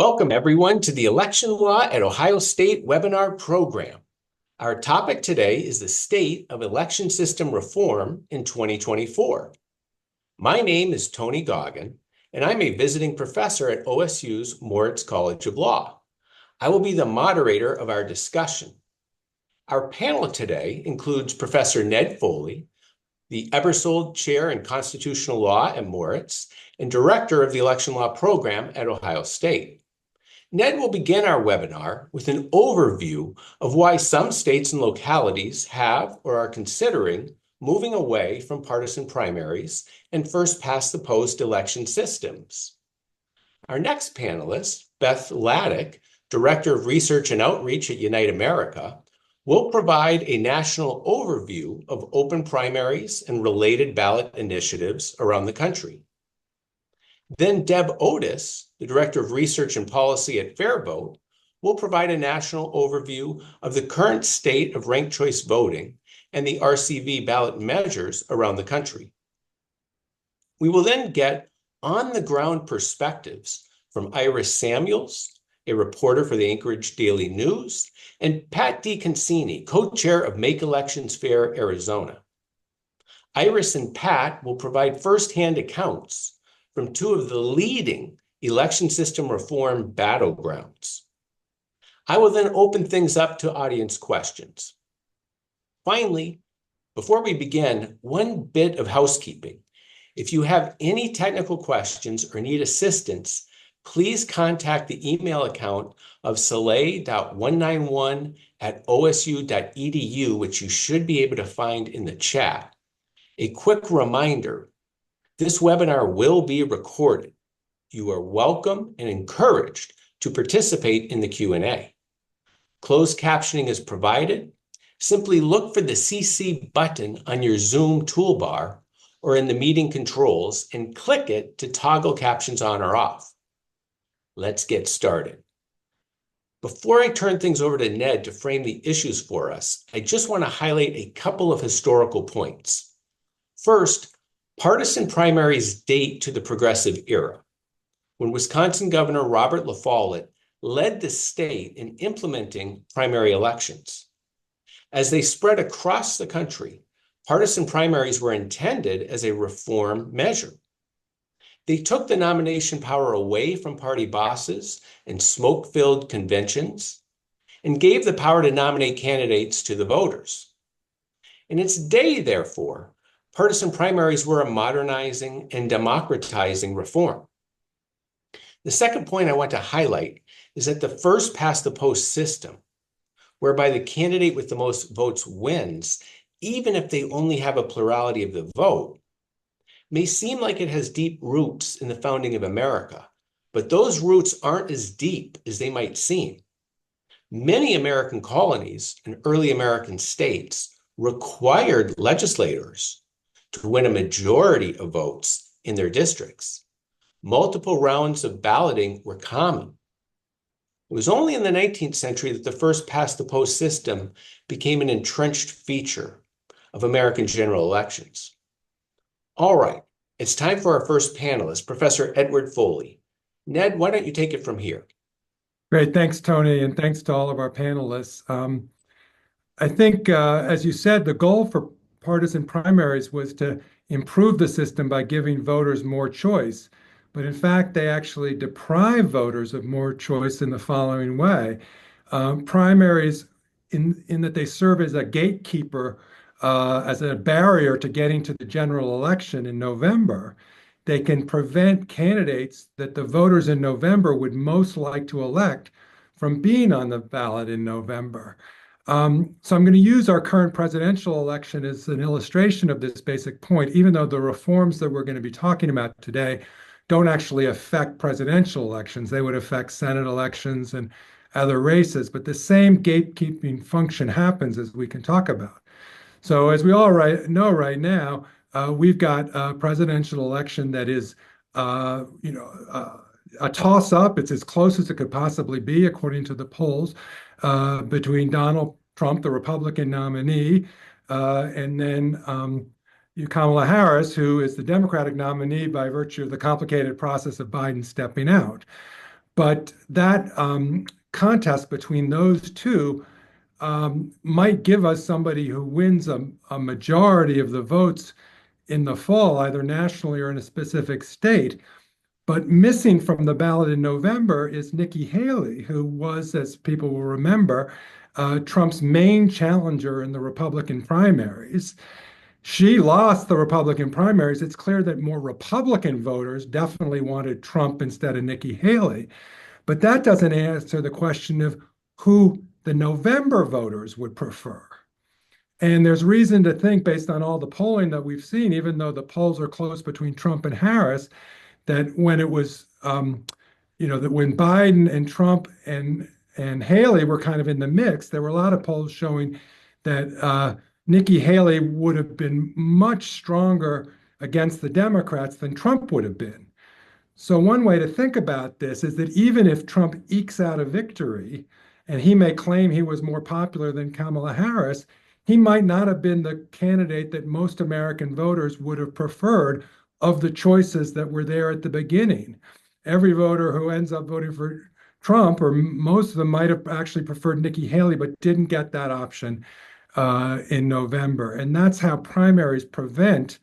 Welcome, everyone, to the Election Law at Ohio State webinar program. Our topic today is the state of election system reform in 2024. My name is Tony Goggin, and I'm a visiting professor at OSU's Moritz College of Law. I will be the moderator of our discussion. Our panel today includes Professor Ned Foley, the Ebersold Chair in Constitutional Law at Moritz and Director of the Election Law Program at Ohio State. Ned will begin our webinar with an overview of why some states and localities have or are considering moving away from partisan primaries and first-past-the-post election systems. Our next panelist, Beth Laddick, Director of Research and Outreach at Unite America, will provide a national overview of open primaries and related ballot initiatives around the country. Then Deb Otis, the Director of Research and Policy at Fairvote, will provide a national overview of the current state of ranked choice voting and the RCV ballot measures around the country. We will then get on-the-ground perspectives from Iris Samuels, a reporter for the Anchorage Daily News, and Pat DeConcini, co-chair of Make Elections Fair Arizona. Iris and Pat will provide firsthand accounts from two of the leading election system reform battlegrounds. I will then open things up to audience questions. Finally, before we begin, one bit of housekeeping. If you have any technical questions or need assistance, please contact the email account of soleil.191@osu.edu, which you should be able to find in the chat. A quick reminder, this webinar will be recorded. You are welcome and encouraged to participate in the Q&A. Closed captioning is provided. Simply look for the CC button on your Zoom toolbar or in the meeting controls and click it to toggle captions on or off. Let's get started. Before I turn things over to Ned to frame the issues for us, I just want to highlight a couple of historical points. First, partisan primaries date to the Progressive era, when Wisconsin Governor Robert La Follette led the state in implementing primary elections. As they spread across the country, partisan primaries were intended as a reform measure. They took the nomination power away from party bosses and smoke-filled conventions and gave the power to nominate candidates to the voters. In its day, therefore, partisan primaries were a modernizing and democratizing reform. The second point I want to highlight is that the first-past-the-post system, whereby the candidate with the most votes wins, even if they only have a plurality of the vote, may seem like it has deep roots in the founding of America, but those roots aren't as deep as they might seem. Many American colonies and early American states required legislators to win a majority of votes in their districts. Multiple rounds of balloting were common. It was only in the 19th century that the first-past-the-post system became an entrenched feature of American general elections. All right, it's time for our first panelist, Professor Edward Foley. Ned, why don't you take it from here? Great, thanks, Tony, and thanks to all of our panelists. I think, as you said, the goal for partisan primaries was to improve the system by giving voters more choice. But in fact, they actually deprive voters of more choice in the following way. Primaries, in that they serve as a gatekeeper, as a barrier to getting to the general election in November, they can prevent candidates that the voters in November would most like to elect from being on the ballot in November. So I'm going to use our current presidential election as an illustration of this basic point, even though the reforms that we're going to be talking about today don't actually affect presidential elections. They would affect Senate elections and other races, but the same gatekeeping function happens, as we can talk about. So as we all know right now, we've got a presidential election that is, a toss-up. It's as close as it could possibly be, according to the polls, between Donald Trump, the Republican nominee, and then Kamala Harris, who is the Democratic nominee by virtue of the complicated process of Biden stepping out. But that contest between those two might give us somebody who wins a majority of the votes in the fall, either nationally or in a specific state. But missing from the ballot in November is Nikki Haley, who was, as people will remember, Trump's main challenger in the Republican primaries. She lost the Republican primaries. It's clear that more Republican voters definitely wanted Trump instead of Nikki Haley. But that doesn't answer the question of who the November voters would prefer. And there's reason to think, based on all the polling that we've seen, even though the polls are close between Trump and Harris, that when it was, that when Biden and Trump and Haley were kind of in the mix, there were a lot of polls showing that Nikki Haley would have been much stronger against the Democrats than Trump would have been. So one way to think about this is that even if Trump ekes out a victory, and he may claim he was more popular than Kamala Harris, he might not have been the candidate that most American voters would have preferred of the choices that were there at the beginning. Every voter who ends up voting for Trump, or most of them, might have actually preferred Nikki Haley, but didn't get that option in November. And that's how primaries prevent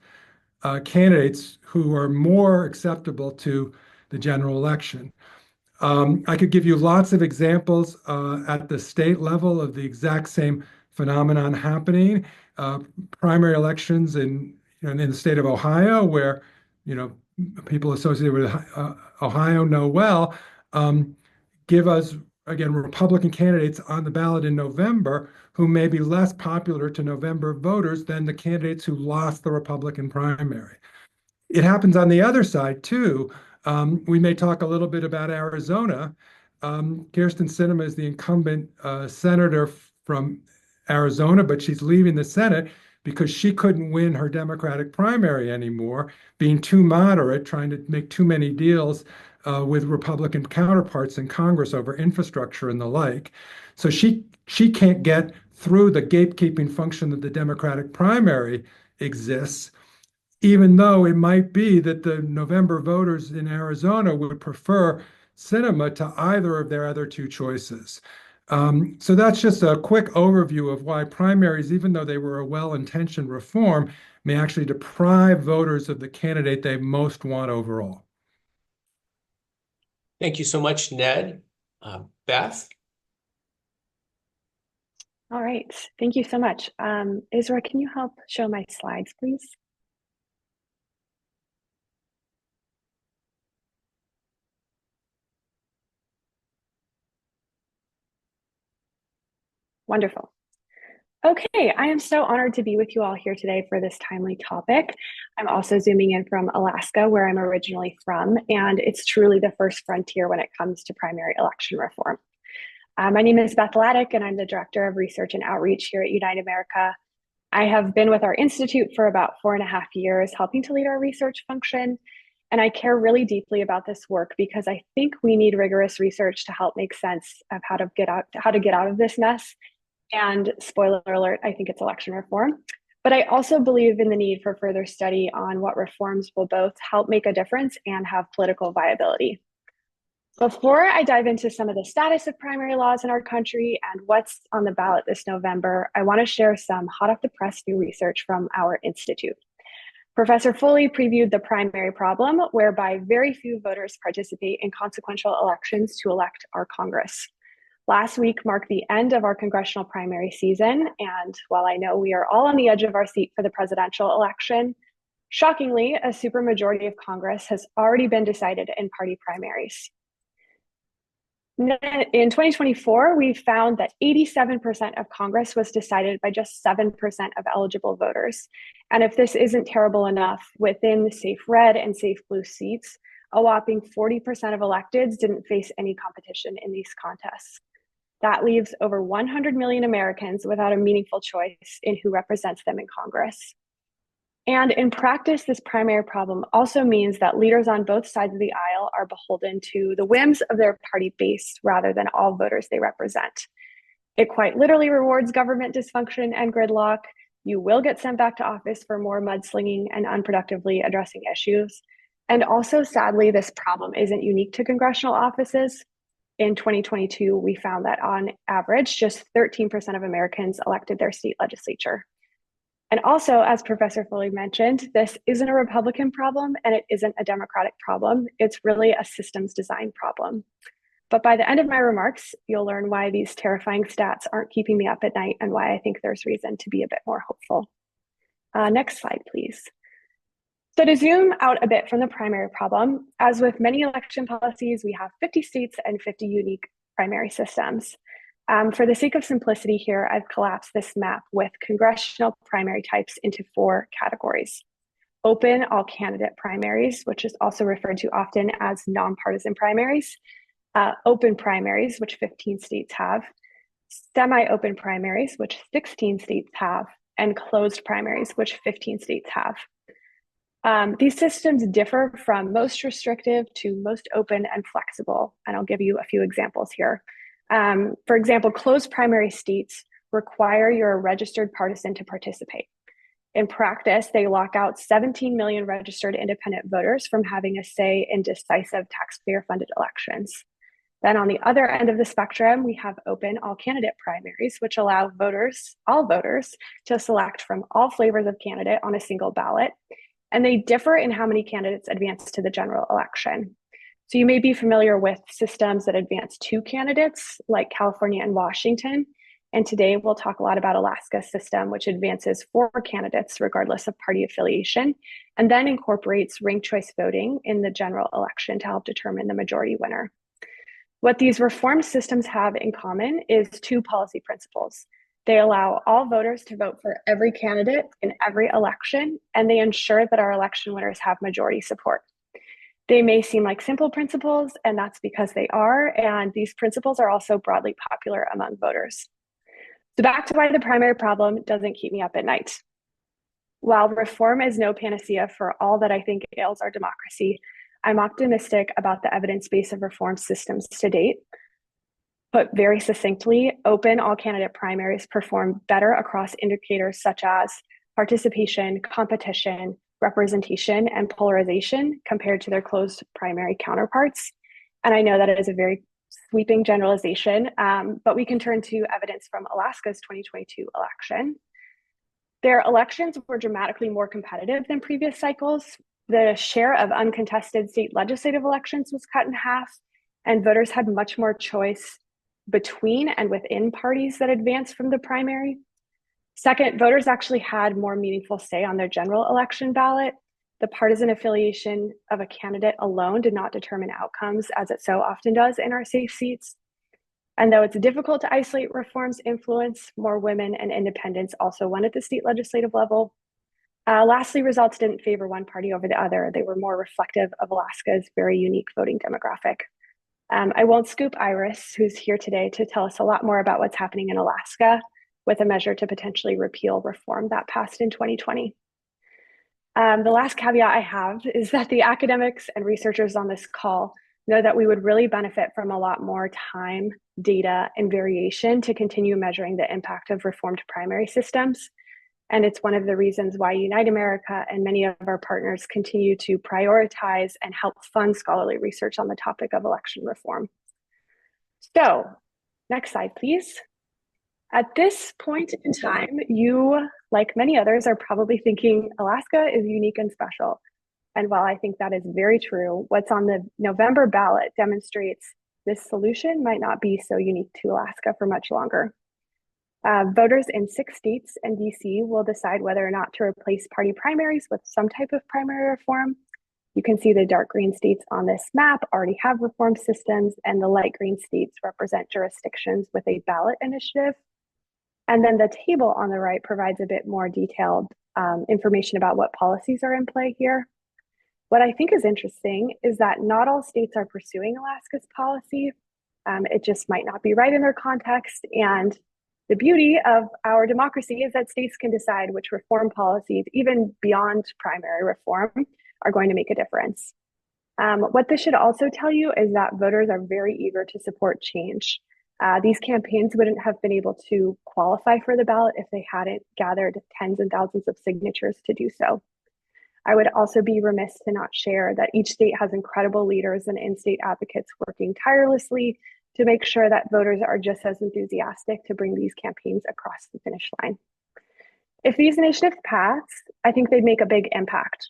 candidates who are more acceptable to the general election. I could give you lots of examples at the state level of the exact same phenomenon happening. Primary elections in the state of Ohio, where people associated with Ohio know well, give us again Republican candidates on the ballot in November who may be less popular to November voters than the candidates who lost the Republican primary. It happens on the other side too. We may talk a little bit about Arizona. Kirsten Sinema is the incumbent senator from Arizona, but she's leaving the Senate because she couldn't win her Democratic primary anymore, being too moderate, trying to make too many deals with Republican counterparts in Congress over infrastructure and the like. So she can't get through the gatekeeping function that the Democratic primary exists, even though it might be that the November voters in Arizona would prefer Sinema to either of their other two choices. So that's just a quick overview of why primaries, even though they were a well-intentioned reform, may actually deprive voters of the candidate they most want overall. Thank you so much, Ned. Beth? All right, thank you so much. Isra, can you help show my slides, please? Wonderful. Okay, I am so honored to be with you all here today for this timely topic. I'm also zooming in from Alaska, where I'm originally from, and it's truly the first frontier when it comes to primary election reform. My name is Beth Laddick, and I'm the Director of Research and Outreach here at Unite America. I have been with our institute for about 4.5 years, helping to lead our research function. And I care really deeply about this work because I think we need rigorous research to help make sense of how to get out of this mess. And spoiler alert, I think it's election reform. But I also believe in the need for further study on what reforms will both help make a difference and have political viability. Before I dive into some of the status of primary laws in our country and what's on the ballot this November, I want to share some hot off the press new research from our institute. Professor Foley previewed the primary problem, whereby very few voters participate in consequential elections to elect our Congress. Last week marked the end of our congressional primary season, and while I know we are all on the edge of our seat for the presidential election, shockingly, a supermajority of Congress has already been decided in party primaries. In 2024, we found that 87% of Congress was decided by just 7% of eligible voters. And if this isn't terrible enough, within the safe red and safe blue seats, a whopping 40% of electeds didn't face any competition in these contests. That leaves over 100 million Americans without a meaningful choice in who represents them in Congress. And in practice, this primary problem also means that leaders on both sides of the aisle are beholden to the whims of their party base rather than all voters they represent. It quite literally rewards government dysfunction and gridlock. You will get sent back to office for more mudslinging and unproductively addressing issues. And also, sadly, this problem isn't unique to congressional offices. in 2022, we found that on average, just 13% of Americans elected their state legislature. And also, as Professor Foley mentioned, this isn't a Republican problem and it isn't a Democratic problem. It's really a systems design problem. But by the end of my remarks, you'll learn why these terrifying stats aren't keeping me up at night and why I think there's reason to be a bit more hopeful. Next slide, please. So to zoom out a bit from the primary problem, as with many election policies, we have 50 states and 50 unique primary systems. For the sake of simplicity here, I've collapsed this map with congressional primary types into 4 categories. Open all-candidate primaries, which is also referred to often as nonpartisan primaries, open primaries, which 15 states have, semi-open primaries, which 16 states have, and closed primaries, which 15 states have. These systems differ from most restrictive to most open and flexible, and I'll give you a few examples here. For example, closed primary states require you're a registered partisan to participate. In practice, they lock out 17 million registered independent voters from having a say in decisive taxpayer-funded elections. Then on the other end of the spectrum, we have open all-candidate primaries, which allow voters, all voters, to select from all flavors of candidate on a single ballot. And they differ in how many candidates advance to the general election. So you may be familiar with systems that advance 2 candidates, like California and Washington. And today we'll talk a lot about Alaska's system, which advances 4 candidates regardless of party affiliation, and then incorporates ranked choice voting in the general election to help determine the majority winner. What these reform systems have in common is 2 policy principles. They allow all voters to vote for every candidate in every election, and they ensure that our election winners have majority support. They may seem like simple principles, and that's because they are, and these principles are also broadly popular among voters. So back to why the primary problem doesn't keep me up at night. While reform is no panacea for all that I think ails our democracy, I'm optimistic about the evidence base of reform systems to date. Put very succinctly, open all-candidate primaries perform better across indicators such as participation, competition, representation, and polarization compared to their closed primary counterparts. And I know that it is a very sweeping generalization, but we can turn to evidence from Alaska's 2022 election. Their elections were dramatically more competitive than previous cycles. The share of uncontested state legislative elections was cut in half, and voters had much more choice between and within parties that advanced from the primary. Second, voters actually had more meaningful say on their general election ballot. The partisan affiliation of a candidate alone did not determine outcomes, as it so often does in our safe seats. And though it's difficult to isolate reform's influence, more women and independents also won at the state legislative level. Lastly, results didn't favor one party over the other. They were more reflective of Alaska's very unique voting demographic. I won't scoop Iris, who's here today to tell us a lot more about what's happening in Alaska with a measure to potentially repeal reform that passed in 2020. The last caveat I have is that the academics and researchers on this call know that we would really benefit from a lot more time, data, and variation to continue measuring the impact of reformed primary systems. And it's one of the reasons why Unite America and many of our partners continue to prioritize and help fund scholarly research on the topic of election reform. So, next slide, please. At this point in time, you, like many others, are probably thinking Alaska is unique and special. And while I think that is very true, what's on the November ballot demonstrates this solution might not be so unique to Alaska for much longer. Voters in 6 states and DC will decide whether or not to replace party primaries with some type of primary reform. You can see the dark green states on this map already have reform systems, and the light green states represent jurisdictions with a ballot initiative. And then the table on the right provides a bit more detailed information about what policies are in play here. What I think is interesting is that not all states are pursuing Alaska's policy. It just might not be right in their context. And the beauty of our democracy is that states can decide which reform policies, even beyond primary reform, are going to make a difference. What this should also tell you is that voters are very eager to support change. These campaigns wouldn't have been able to qualify for the ballot if they hadn't gathered tens and thousands of signatures to do so. I would also be remiss to not share that each state has incredible leaders and in-state advocates working tirelessly to make sure that voters are just as enthusiastic to bring these campaigns across the finish line. If these initiatives pass, I think they'd make a big impact.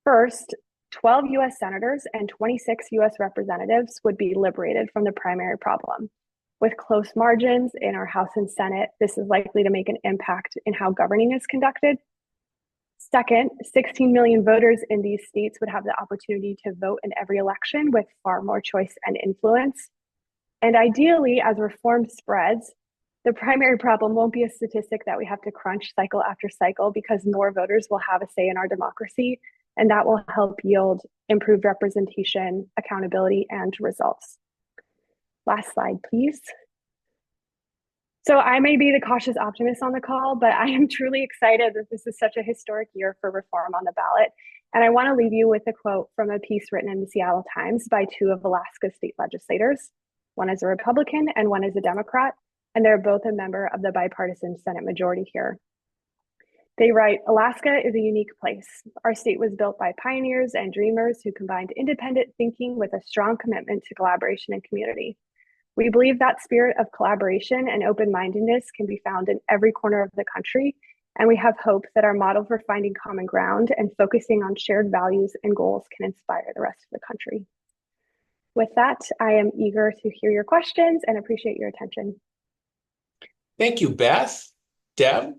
First, 12 US senators and 26 US representatives would be liberated from the primary problem. With close margins in our House and Senate, this is likely to make an impact in how governing is conducted. Second, 16 million voters in these states would have the opportunity to vote in every election with far more choice and influence. And ideally, as reform spreads, the primary problem won't be a statistic that we have to crunch cycle after cycle, because more voters will have a say in our democracy, and that will help yield improved representation, accountability, and results. Last slide, please. So I may be the cautious optimist on the call, but I am truly excited that this is such a historic year for reform on the ballot. And I want to leave you with a quote from a piece written in the Seattle Times by two of Alaska's state legislators. One is a Republican and one is a Democrat, and they're both a member of the bipartisan Senate majority here. They write, "Alaska is a unique place. Our state was built by pioneers and dreamers who combined independent thinking with a strong commitment to collaboration and community. We believe that spirit of collaboration and open-mindedness can be found in every corner of the country, and we have hope that our model for finding common ground and focusing on shared values and goals can inspire the rest of the country." With that, I am eager to hear your questions and appreciate your attention. Thank you, Beth. Deb?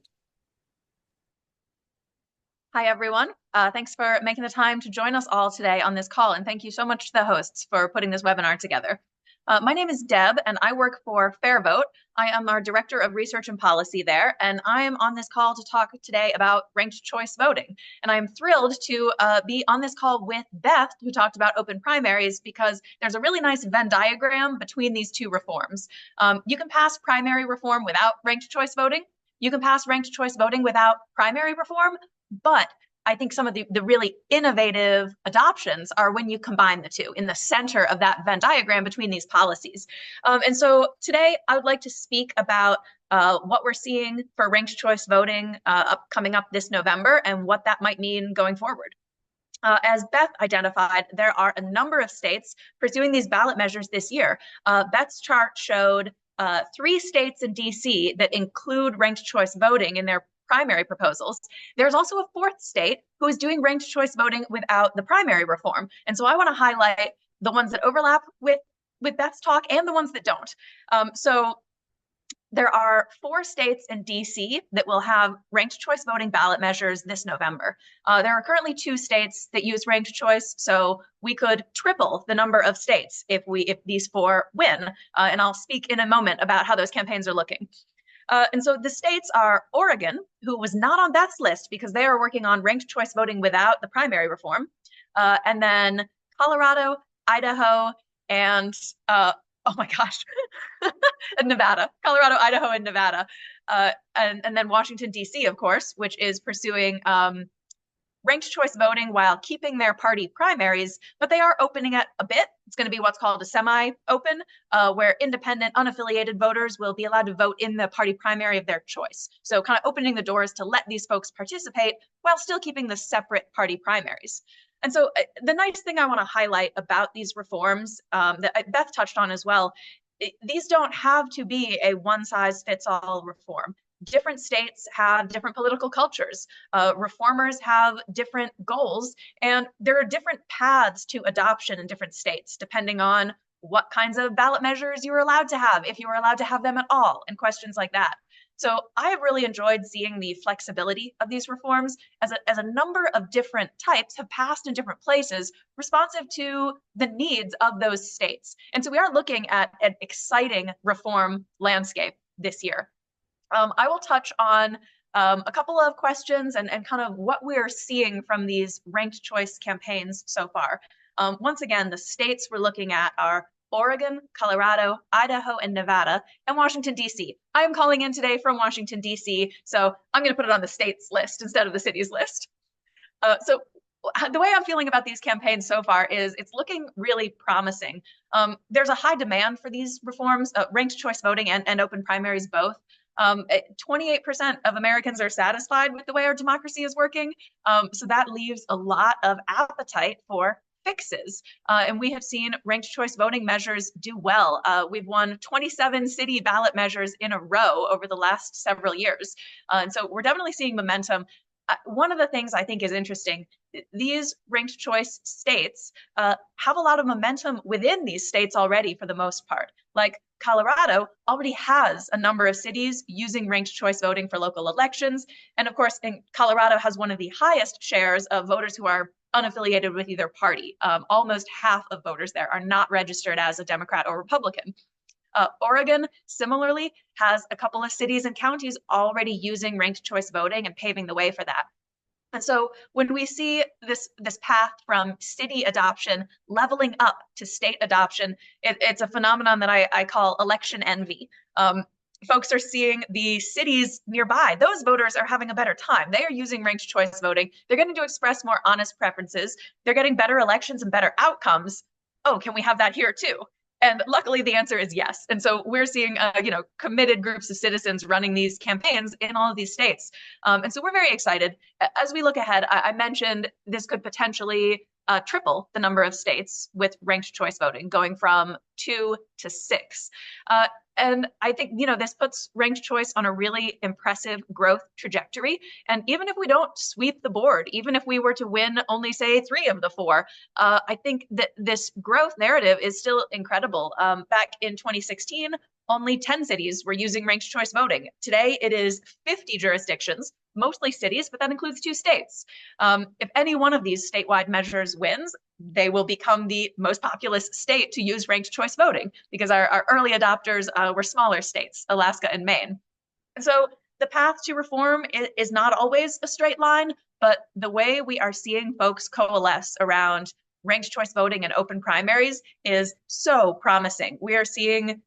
Hi, everyone. Thanks for making the time to join us all today on this call, and thank you so much to the hosts for putting this webinar together. My name is Deb, and I work for Fair Vote. I am our Director of Research and Policy there, and I am on this call to talk today about ranked choice voting. And I'm thrilled to be on this call with Beth, who talked about open primaries, because there's a really nice Venn diagram between these two reforms. You can pass primary reform without ranked choice voting. You can pass ranked choice voting without primary reform, but I think some of the really innovative adoptions are when you combine the two in the center of that Venn diagram between these policies. And so today I would like to speak about what we're seeing for ranked choice voting coming up this November and what that might mean going forward. As Beth identified, there are a number of states pursuing these ballot measures this year. Beth's chart showed 3 states in DC that include ranked choice voting in their primary proposals. There's also a 4th state who is doing ranked choice voting without the primary reform. And so I want to highlight the ones that overlap with Beth's talk and the ones that don't. So there are 4 states in DC that will have ranked choice voting ballot measures this November. There are currently 2 states that use ranked choice, so we could triple the number of states if these 4 win. And I'll speak in a moment about how those campaigns are looking. And so the states are Oregon, who was not on Beth's list because they are working on ranked choice voting without the primary reform, and then Colorado, Idaho, and oh my gosh, and Nevada, Colorado, Idaho, and Nevada, and then Washington, D.C., of course, which is pursuing ranked choice voting while keeping their party primaries, but they are opening it a bit. It's going to be what's called a semi-open, where independent, unaffiliated voters will be allowed to vote in the party primary of their choice. So kind of opening the doors to let these folks participate while still keeping the separate party primaries. And so the nice thing I want to highlight about these reforms that Beth touched on as well, these don't have to be a one-size-fits-all reform. Different states have different political cultures. Reformers have different goals, and there are different paths to adoption in different states, depending on what kinds of ballot measures you are allowed to have, if you are allowed to have them at all, and questions like that. So I have really enjoyed seeing the flexibility of these reforms as a number of different types have passed in different places, responsive to the needs of those states. And so we are looking at an exciting reform landscape this year. I will touch on a couple of questions and kind of what we're seeing from these ranked choice campaigns so far. Once again, the states we're looking at are Oregon, Colorado, Idaho, and Nevada, and Washington, D.C. I am calling in today from Washington, D.C., so I'm going to put it on the states list instead of the cities list. So the way I'm feeling about these campaigns so far is it's looking really promising. There's a high demand for these reforms, ranked choice voting and open primaries both. 28% of Americans are satisfied with the way our democracy is working. So that leaves a lot of appetite for fixes. And we have seen ranked choice voting measures do well. We've won 27 city ballot measures in a row over the last several years. And so we're definitely seeing momentum. One of the things I think is interesting, these ranked choice states have a lot of momentum within these states already for the most part. Like Colorado already has a number of cities using ranked choice voting for local elections. And of course, Colorado has one of the highest shares of voters who are unaffiliated with either party. Almost half of voters there are not registered as a Democrat or Republican. Oregon, similarly, has a couple of cities and counties already using ranked choice voting and paving the way for that. And so when we see this path from city adoption leveling up to state adoption, it's a phenomenon that I call election envy. Folks are seeing the cities nearby. Those voters are having a better time. They are using ranked choice voting. They're getting to express more honest preferences. They're getting better elections and better outcomes. Oh, can we have that here too? And luckily, the answer is yes. And so we're seeing, committed groups of citizens running these campaigns in all of these states. And so we're very excited. As we look ahead, I mentioned this could potentially triple the number of states with ranked choice voting, going from 2 to 6. And I think, this puts ranked choice on a really impressive growth trajectory. And even if we don't sweep the board, even if we were to win only, say, 3 of the 4, I think that this growth narrative is still incredible. Back in 2016, only 10 cities were using ranked choice voting. Today, it is 50 jurisdictions, mostly cities, but that includes 2 states. If any one of these statewide measures wins, they will become the most populous state to use ranked choice voting because our early adopters were smaller states, Alaska and Maine. And so the path to reform is not always a straight line, but the way we are seeing folks coalesce around ranked choice voting and open primaries is so promising. We are seeing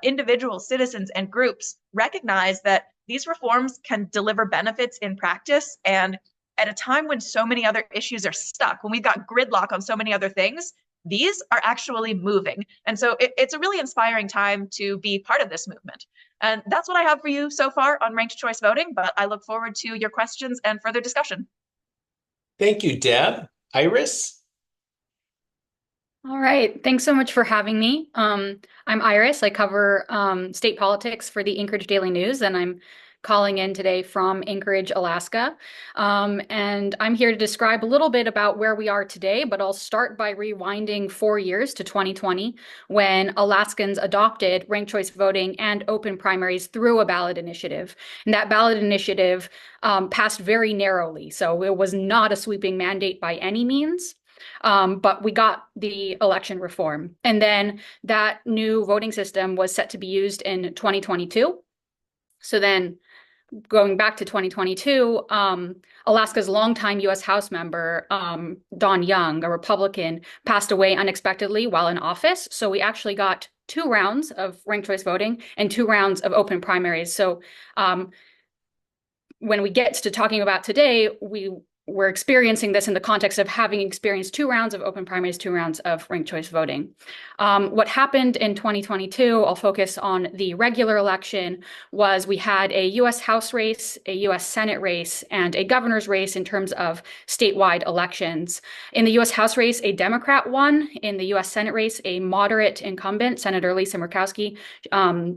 individual citizens and groups recognize that these reforms can deliver benefits in practice. And at a time when so many other issues are stuck, when we've got gridlock on so many other things, these are actually moving. And so it's a really inspiring time to be part of this movement. And that's what I have for you so far on ranked choice voting, but I look forward to your questions and further discussion. Thank you, Deb. Iris? All right. Thanks so much for having me. I'm Iris. I cover state politics for the Anchorage Daily News, and I'm calling in today from Anchorage, Alaska. And I'm here to describe a little bit about where we are today, but I'll start by rewinding 4 years to 2020, when Alaskans adopted ranked choice voting and open primaries through a ballot initiative. And that ballot initiative passed very narrowly. So it was not a sweeping mandate by any means. But we got the election reform. And then that new voting system was set to be used in 2022. So then going back to 2022, Alaska's longtime U.S. House member, Don Young, a Republican, passed away unexpectedly while in office. So we actually got 2 rounds of ranked choice voting and 2 rounds of open primaries. So when we get to talking about today, we're experiencing this in the context of having experienced 2 rounds of open primaries, 2 rounds of ranked choice voting. What happened in 2022, I'll focus on the regular election, was we had a U.S. House race, a U.S. Senate race, and a governor's race in terms of statewide elections. In the U.S. House race, a Democrat won. In the U.S. Senate race, a moderate incumbent, Senator Lisa Murkowski,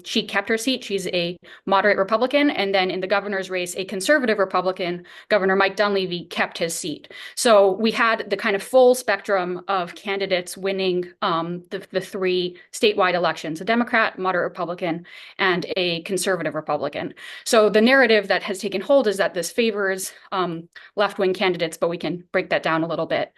she kept her seat. She's a moderate Republican. And then in the governor's race, a conservative Republican, Governor Mike Dunleavy, kept his seat. So we had the kind of full spectrum of candidates winning the 3 statewide elections: a Democrat, moderate Republican, and a conservative Republican. So the narrative that has taken hold is that this favors left-wing candidates, but we can break that down a little bit.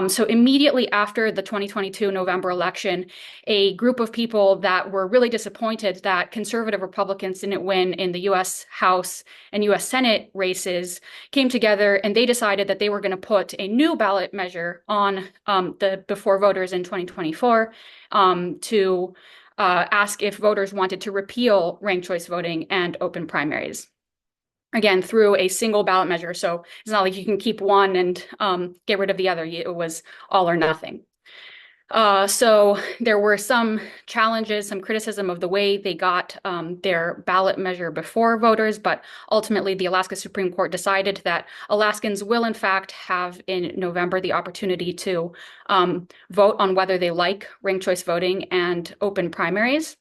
So immediately after the 2022 November election, a group of people that were really disappointed that conservative Republicans didn't win in the U.S. House and U.S. Senate races came together, and they decided that they were going to put a new ballot measure on before voters in 2024 to ask if voters wanted to repeal ranked choice voting and open primaries. Again, through a single ballot measure. So it's not like you can keep one and get rid of the other. It was all or nothing. So there were some challenges, some criticism of the way they got their ballot measure before voters, but ultimately the Alaska Supreme Court decided that Alaskans will in fact have in November the opportunity to vote on whether they like ranked choice voting and open primaries.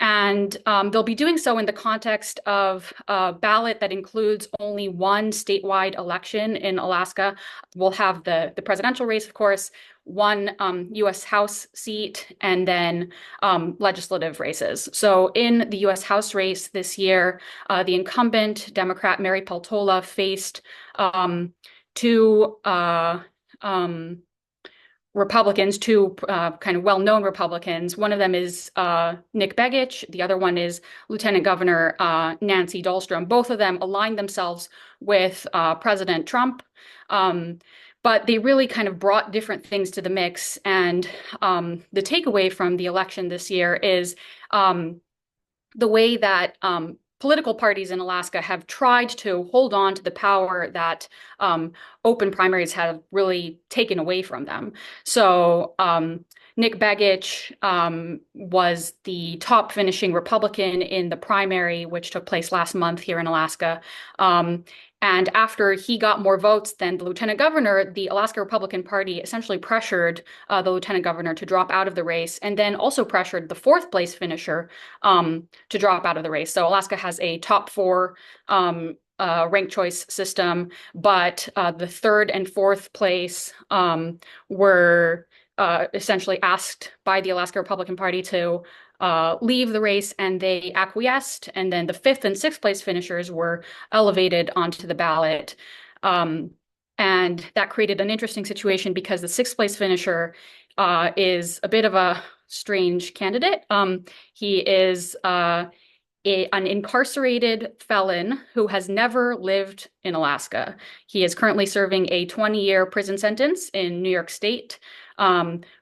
And they'll be doing so in the context of a ballot that includes only one statewide election in Alaska. We'll have the presidential race, of course, one U.S. House seat, and then legislative races. So in the U.S. House race this year, the incumbent Democrat Mary Peltola faced two Republicans, two kind of well-known Republicans. One of them is Nick Begich. The other one is Lieutenant Governor Nancy Dahlstrom. Both of them aligned themselves with President Trump. But they really kind of brought different things to the mix. And the takeaway from the election this year is the way that political parties in Alaska have tried to hold on to the power that open primaries have really taken away from them. So Nick Begich was the top finishing Republican in the primary, which took place last month here in Alaska. And after he got more votes than the lieutenant governor, the Alaska Republican Party essentially pressured the lieutenant governor to drop out of the race, and then also pressured the fourth place finisher to drop out of the race. So Alaska has a top four ranked choice system, but the third and fourth place were essentially asked by the Alaska Republican Party to leave the race, and they acquiesced. And then the fifth and sixth place finishers were elevated onto the ballot. And that created an interesting situation because the sixth place finisher is a bit of a strange candidate. He is an incarcerated felon who has never lived in Alaska. He is currently serving a 20-year prison sentence in New York State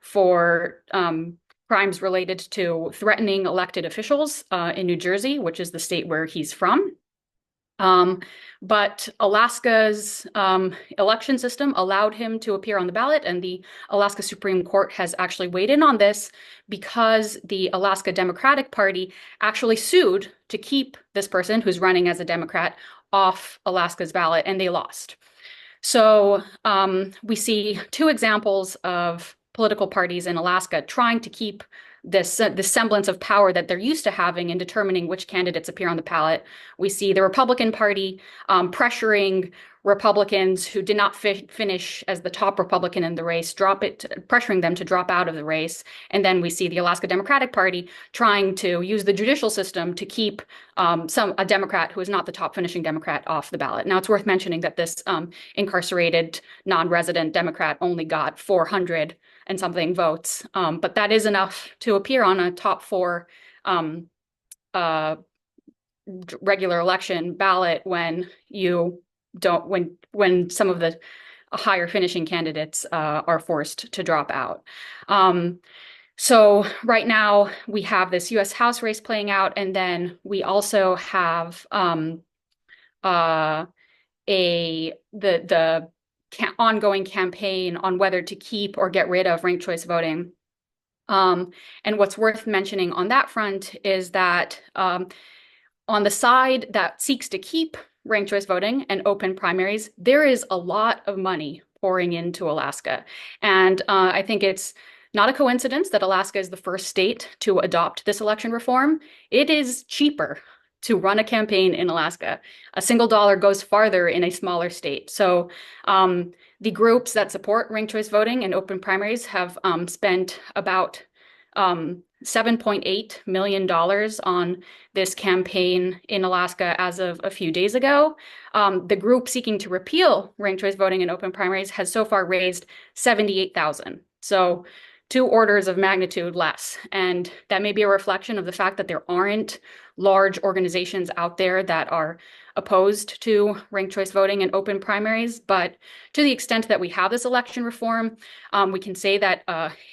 for crimes related to threatening elected officials in New Jersey, which is the state where he's from. But Alaska's election system allowed him to appear on the ballot, and the Alaska Supreme Court has actually weighed in on this because the Alaska Democratic Party actually sued to keep this person who's running as a Democrat off Alaska's ballot, and they lost. So we see two examples of political parties in Alaska trying to keep this semblance of power that they're used to having in determining which candidates appear on the ballot. We see the Republican Party pressuring Republicans who did not finish as the top Republican in the race, pressuring them to drop out of the race. And then we see the Alaska Democratic Party trying to use the judicial system to keep a Democrat who is not the top finishing Democrat off the ballot. Now, it's worth mentioning that this incarcerated non-resident Democrat only got 400 and something votes, but that is enough to appear on a top four regular election ballot when you don't when some of the higher finishing candidates are forced to drop out. So right now we have this U.S. House race playing out, and then we also have the ongoing campaign on whether to keep or get rid of ranked choice voting. And what's worth mentioning on that front is that on the side that seeks to keep ranked choice voting and open primaries, there is a lot of money pouring into Alaska. And I think it's not a coincidence that Alaska is the first state to adopt this election reform. It is cheaper to run a campaign in Alaska. A single dollar goes farther in a smaller state. So the groups that support ranked choice voting and open primaries have spent about $7.8 million on this campaign in Alaska as of a few days ago. The group seeking to repeal ranked choice voting and open primaries has so far raised $78,000. So 2 orders of magnitude less. And that may be a reflection of the fact that there aren't large organizations out there that are opposed to ranked choice voting and open primaries. But to the extent that we have this election reform, we can say that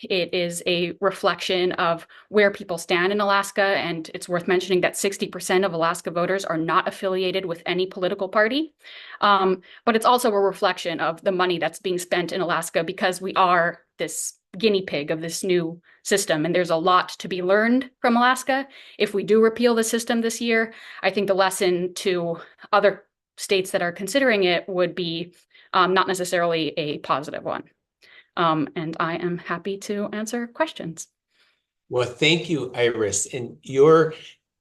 it is a reflection of where people stand in Alaska. And it's worth mentioning that 60% of Alaska voters are not affiliated with any political party. But it's also a reflection of the money that's being spent in Alaska because we are this guinea pig of this new system. And there's a lot to be learned from Alaska. If we do repeal the system this year, I think the lesson to other states that are considering it would be not necessarily a positive one. And I am happy to answer questions. Well, thank you, Iris. And your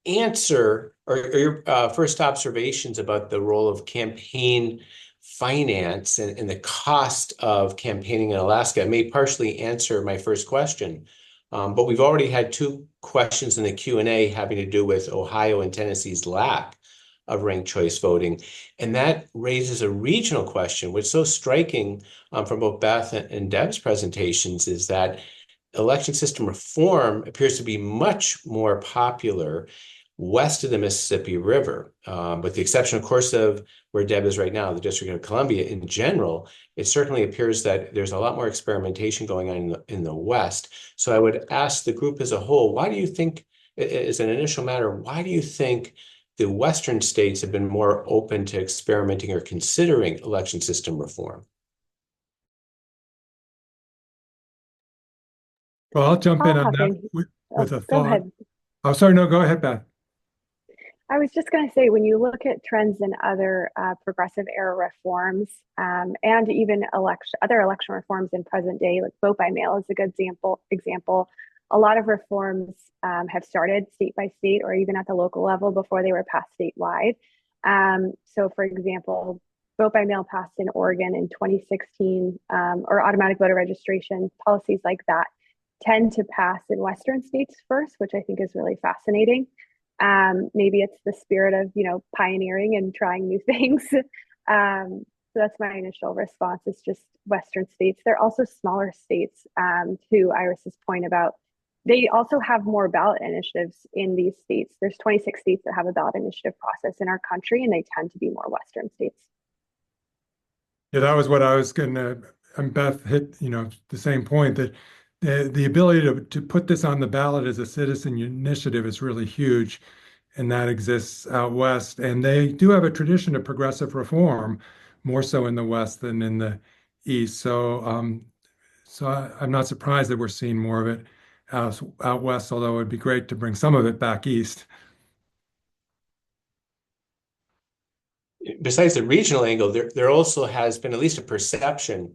answer or your first observations about the role of campaign finance and the cost of campaigning in Alaska may partially answer my first question. But we've already had two questions in the Q&A having to do with Ohio and Tennessee's lack of ranked choice voting. And that raises a regional question. What's so striking from both Beth and Deb's presentations is that election system reform appears to be much more popular west of the Mississippi River, with the exception, of course, of where Deb is right now, the District of Columbia. In general, it certainly appears that there's a lot more experimentation going on in the West. So I would ask the group as a whole, why do you think, as an initial matter, why do you think the Western states have been more open to experimenting or considering election system reform? Well, I'll jump in I'll on hop that in. with a Go thought. ahead. Oh, sorry, no, go ahead, Beth. I was just going to say, when you look at trends in other progressive era reforms and even other election reforms in present day, like vote by mail is a good example. A lot of reforms have started state by state or even at the local level before they were passed statewide. So, for example, vote by mail passed in Oregon in 2016, or automatic voter registration, policies like that tend to pass in Western states first, which I think is really fascinating. Maybe it's the spirit of, pioneering and trying new things. So that's my initial response, is just Western states. They're also smaller states, to Iris's point about, they also have more ballot initiatives in these states. There's 26 states that have a ballot initiative process in our country, and they tend to be more Western states. Yeah, that was what I was going to, and Beth hit, the same point, that the ability to put this on the ballot as a citizen initiative is really huge. And that exists out West. And they do have a tradition of progressive reform, more so in the West than in the East. So, I'm not surprised that we're seeing more of it out West, although it'd be great to bring some of it back East. Besides the regional angle, there also has been at least a perception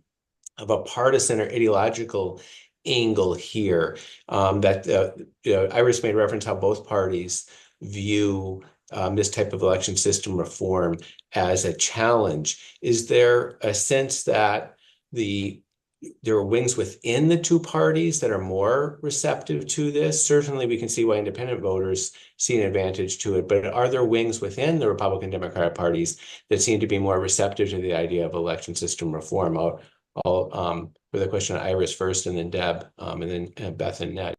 of a partisan or ideological angle here, that Iris made reference how both parties view this type of election system reform as a challenge. Is there a sense that there are wings within the two parties that are more receptive to this? Certainly, we can see why independent voters see an advantage to it, but are there wings within the Republican Democratic parties that seem to be more receptive to the idea of election system reform? I'll for the question, Iris first, and then Deb, and then Beth and Ned.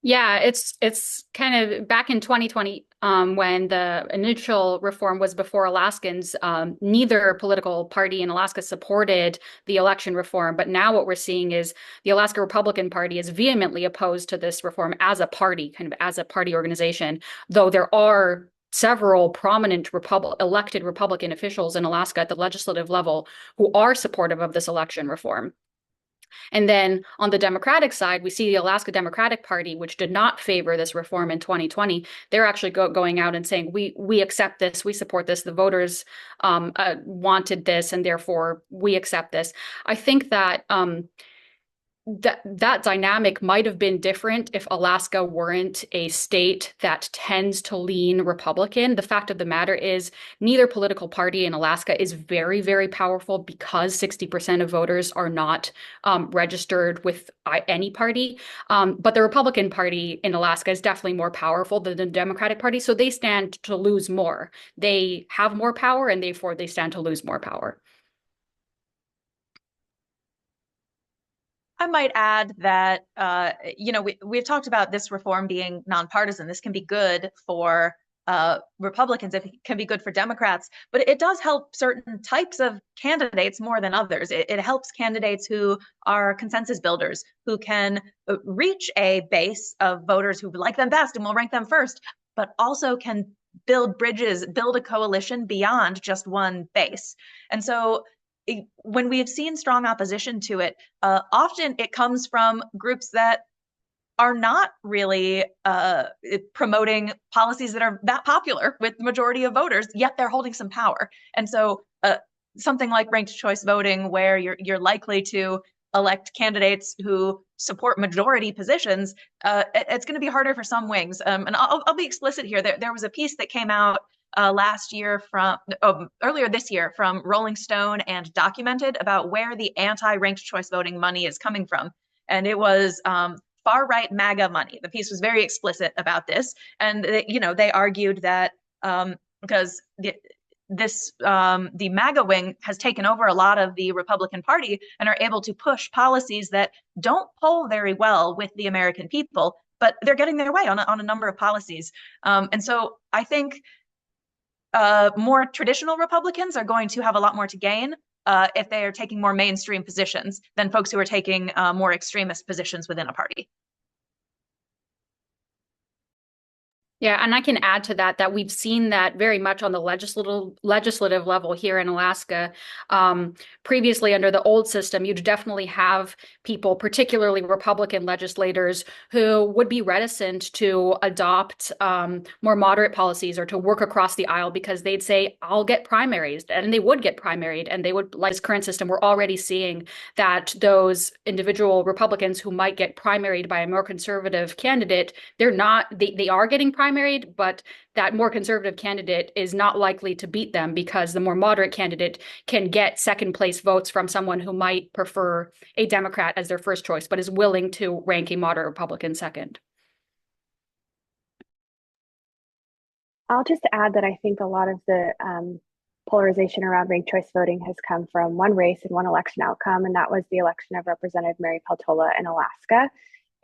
Yeah, it's kind of back in 2020, when the initial reform was before Alaskans. Neither political party in Alaska supported the election reform, but now what we're seeing is the Alaska Republican Party is vehemently opposed to this reform as a party, kind of as a party organization, though there are several prominent elected Republican officials in Alaska at the legislative level who are supportive of this election reform. And then on the Democratic side, we see the Alaska Democratic Party, which did not favor this reform in 2020. They're actually going out and saying, we accept this, we support this. The voters wanted this, and therefore we accept this. I think that that dynamic might have been different if Alaska weren't a state that tends to lean Republican. The fact of the matter is, neither political party in Alaska is very, very powerful because 60% of voters are not registered with any party. But the Republican Party in Alaska is definitely more powerful than the Democratic Party, so they stand to lose more. They have more power, and therefore they stand to lose more power. I might add that, we've talked about this reform being nonpartisan. This can be good for Republicans, it can be good for Democrats, but it does help certain types of candidates more than others. It helps candidates who are consensus builders, who can reach a base of voters who like them best and will rank them first, but also can build bridges, build a coalition beyond just one base. And so when we have seen strong opposition to it, often it comes from groups that are not really promoting policies that are that popular with the majority of voters, yet they're holding some power. And so something like ranked choice voting, where you're likely to elect candidates who support majority positions, it's going to be harder for some wings. And I'll be explicit here. There was a piece that came out earlier this year from Rolling Stone and Documented about where the anti-ranked choice voting money is coming from. And it was far-right MAGA money. The piece was very explicit about this. And they argued that because the MAGA wing has taken over a lot of the Republican Party and are able to push policies that don't poll very well with the American people, but they're getting their way on a number of policies. And so I think more traditional Republicans are going to have a lot more to gain if they are taking more mainstream positions than folks who are taking more extremist positions within a party. Yeah, and I can add to that we've seen that very much on the legislative level here in Alaska. Previously, under the old system, you'd definitely have people, particularly Republican legislators, who would be reticent to adopt more moderate policies or to work across the aisle because they'd say, I'll get primaries, and they would get primaried, and they would, like this current system, we're already seeing that those individual Republicans who might get primaried by a more conservative candidate, they are getting primaried, but that more conservative candidate is not likely to beat them because the more moderate candidate can get second place votes from someone who might prefer a Democrat as their first choice, but is willing to rank a moderate Republican second. I'll just add that I think a lot of the polarization around ranked choice voting has come from one race and one election outcome, and that was the election of Representative Mary Peltola in Alaska.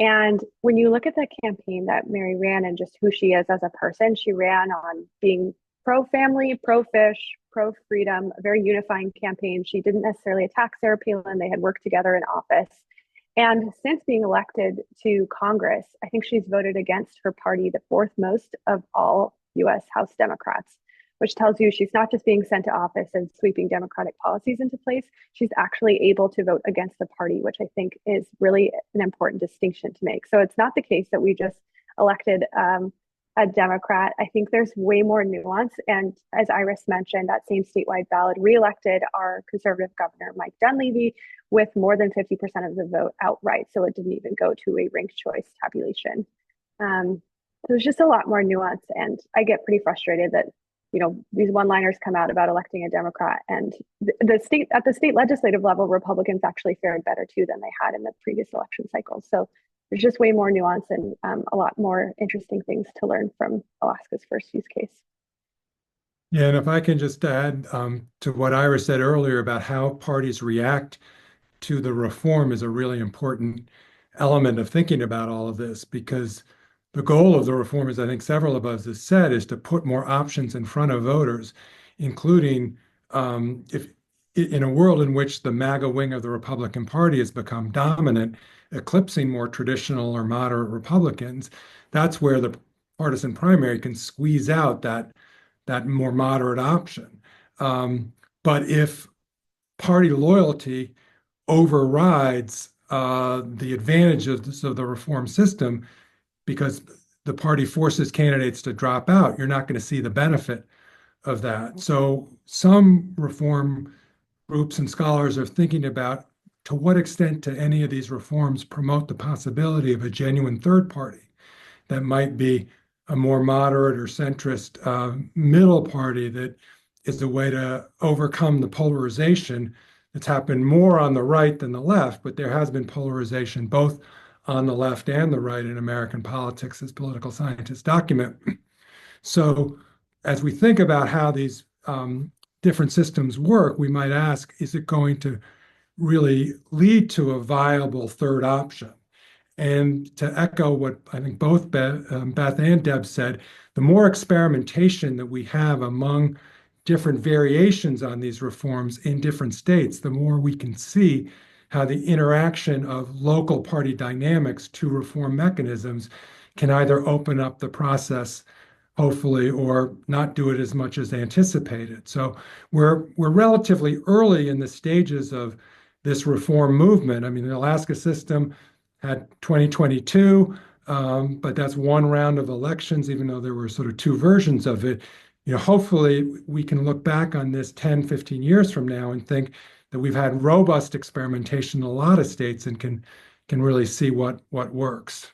And when you look at the campaign that Mary ran and just who she is as a person, she ran on being pro-family, pro-fish, pro-freedom, a very unifying campaign. She didn't necessarily attack Sarah Palin. They had worked together in office. And since being elected to Congress, I think she's voted against her party the fourth most of all US House Democrats, which tells you she's not just being sent to office and sweeping Democratic policies into place, she's actually able to vote against the party, which I think is really an important distinction to make. So it's not the case that we just elected a Democrat. I think there's way more nuance. And as Iris mentioned, that same statewide ballot reelected our conservative governor, Mike Dunleavy, with more than 50% of the vote outright. So it didn't even go to a ranked choice tabulation. There's just a lot more nuance. And I get pretty frustrated that these one-liners come out about electing a Democrat, and at the state legislative level, Republicans actually fared better too than they had in the previous election cycle. So there's just way more nuance and a lot more interesting things to learn from Alaska's first use case. Yeah, and if I can just add to what Iris said earlier about how parties react to the reform is a really important element of thinking about all of this, because the goal of the reform, as I think several of us have said, is to put more options in front of voters, including if in a world in which the MAGA wing of the Republican Party has become dominant, eclipsing more traditional or moderate Republicans, that's where the partisan primary can squeeze out that more moderate option. But if party loyalty overrides the advantages of the reform system, because the party forces candidates to drop out, you're not going to see the benefit of that. So some reform groups and scholars are thinking about to what extent do any of these reforms promote the possibility of a genuine third party that might be a more moderate or centrist middle party that is a way to overcome the polarization that's happened more on the right than the left, but there has been polarization both on the left and the right in American politics, as political scientists document. So as we think about how these different systems work, we might ask, is it going to really lead to a viable third option? And to echo what I think both Beth and Deb said, the more experimentation that we have among different variations on these reforms in different states, the more we can see how the interaction of local party dynamics to reform mechanisms can either open up the process hopefully, or not do it as much as anticipated. So we're relatively early in the stages of this reform movement. I mean, the Alaska system had 2022, but that's one round of elections, even though there were sort of two versions of it. Hopefully we can look back on this 10, 15 years from now and think that we've had robust experimentation in a lot of states and can really see what works.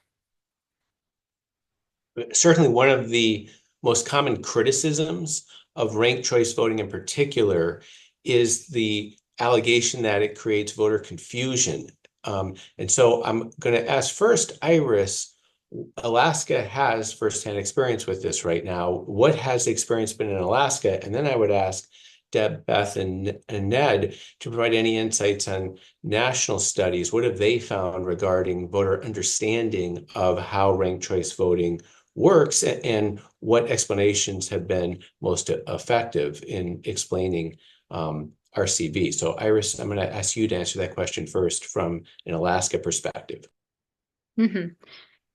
Certainly, one of the most common criticisms of ranked choice voting in particular is the allegation that it creates voter confusion. And so I'm going to ask first, Iris, Alaska has firsthand experience with this right now. What has the experience been in Alaska? And then I would ask Deb, Beth, and Ned to provide any insights on national studies. What have they found regarding voter understanding of how ranked choice voting works, and what explanations have been most effective in explaining RCV? So Iris, I'm going to ask you to answer that question first from an Alaska perspective. Mm-hmm.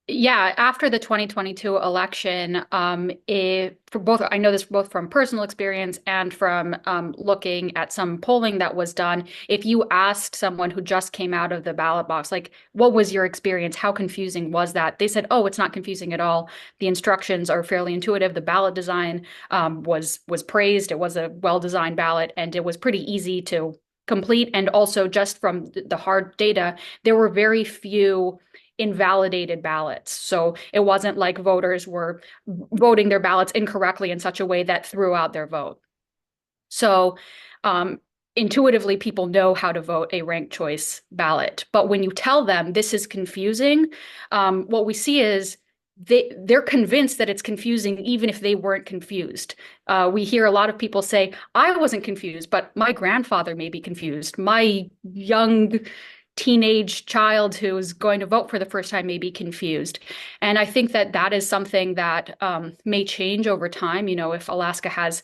Yeah, after the 2022 election, for both, I know this both from personal experience and from looking at some polling that was done. If you asked someone who just came out of the ballot box, like, what was your experience? How confusing was that? They said, oh, it's not confusing at all. The instructions are fairly intuitive. The ballot design was praised. It was a well-designed ballot, and it was pretty easy to complete. And also, just from the hard data, there were very few invalidated ballots. So it wasn't like voters were voting their ballots incorrectly in such a way that threw out their vote. So intuitively, people know how to vote a ranked choice ballot. But when you tell them this is confusing, what we see is they're convinced that it's confusing even if they weren't confused. We hear a lot of people say, I wasn't confused, but my grandfather may be confused. My young teenage child who is going to vote for the first time may be confused. And I think that that is something that may change over time. If Alaska has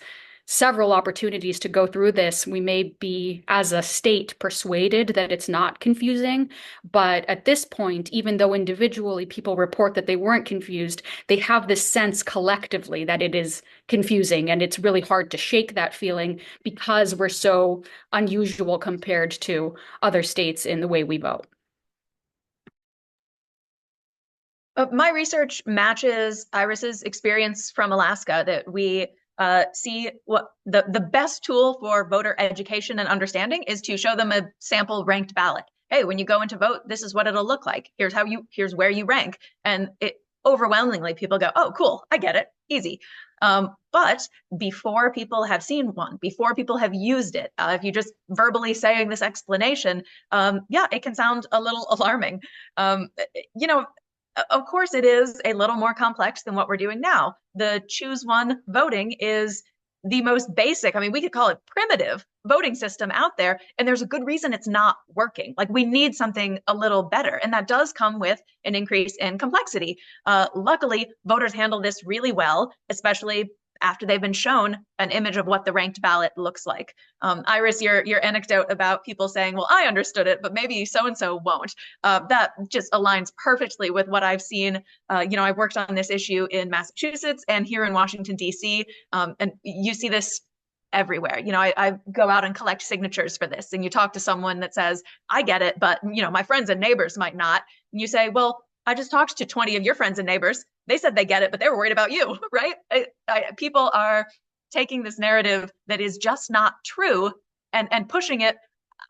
several opportunities to go through this, we may be, as a state, persuaded that it's not confusing. But at this point, even though individually people report that they weren't confused, they have this sense collectively that it is confusing. And it's really hard to shake that feeling because we're so unusual compared to other states in the way we vote. My research matches Iris's experience from Alaska, that we see what the best tool for voter education and understanding is to show them a sample ranked ballot. Hey, when you go in to vote, this is what it'll look like. Here's where you rank. And overwhelmingly, people go, oh, cool, I get it, easy. But before people have seen one, before people have used it, if you just verbally saying this explanation, it can sound a little alarming. Of course, it is a little more complex than what we're doing now. The choose one voting is the most basic, I mean, we could call it primitive voting system out there, and there's a good reason it's not working. Like, we need something a little better, and that does come with an increase in complexity. Luckily, voters handle this really well, especially after they've been shown an image of what the ranked ballot looks like. Iris, your anecdote about people saying, well, I understood it, but maybe so-and-so won't. That just aligns perfectly with what I've seen. I've worked on this issue in Massachusetts and here in Washington, D.C., and you see this everywhere. I go out and collect signatures for this, and you talk to someone that says, I get it, but, my friends and neighbors might not. And you say, well, I just talked to 20 of your friends and neighbors. They said they get it, but they were worried about you, right? People are taking this narrative that is just not true and pushing it,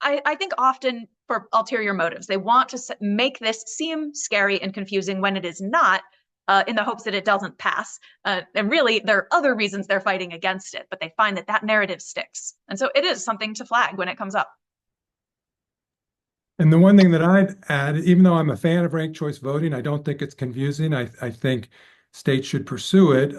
I think often for ulterior motives. They want to make this seem scary and confusing when it is not, in the hopes that it doesn't pass. And really, there are other reasons they're fighting against it, but they find that narrative sticks. And so it is something to flag when it comes up. And the one thing that I'd add, even though I'm a fan of ranked choice voting, I don't think it's confusing. I think states should pursue it.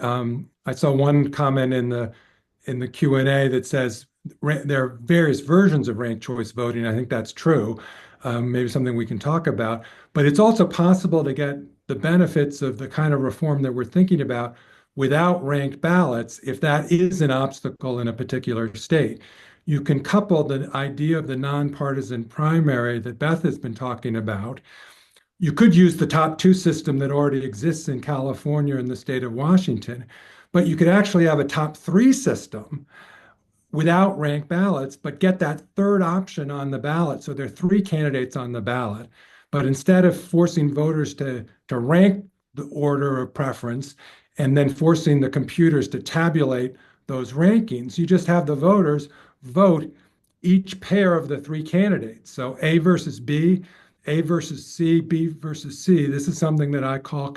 I saw one comment in the Q&A that says there are various versions of ranked choice voting. I think that's true. Maybe something we can talk about. But it's also possible to get the benefits of the kind of reform that we're thinking about without ranked ballots, if that is an obstacle in a particular state. You can couple the idea of the nonpartisan primary that Beth has been talking about. You could use the top two system that already exists in California and the state of Washington, But you could actually have a top three system without ranked ballots, but get that third option on the ballot. So there are three candidates on the ballot. But instead of forcing voters to rank the order of preference and then forcing the computers to tabulate those rankings, you just have the voters vote each pair of the three candidates. So A versus B, A versus C, B versus C. This is something that I call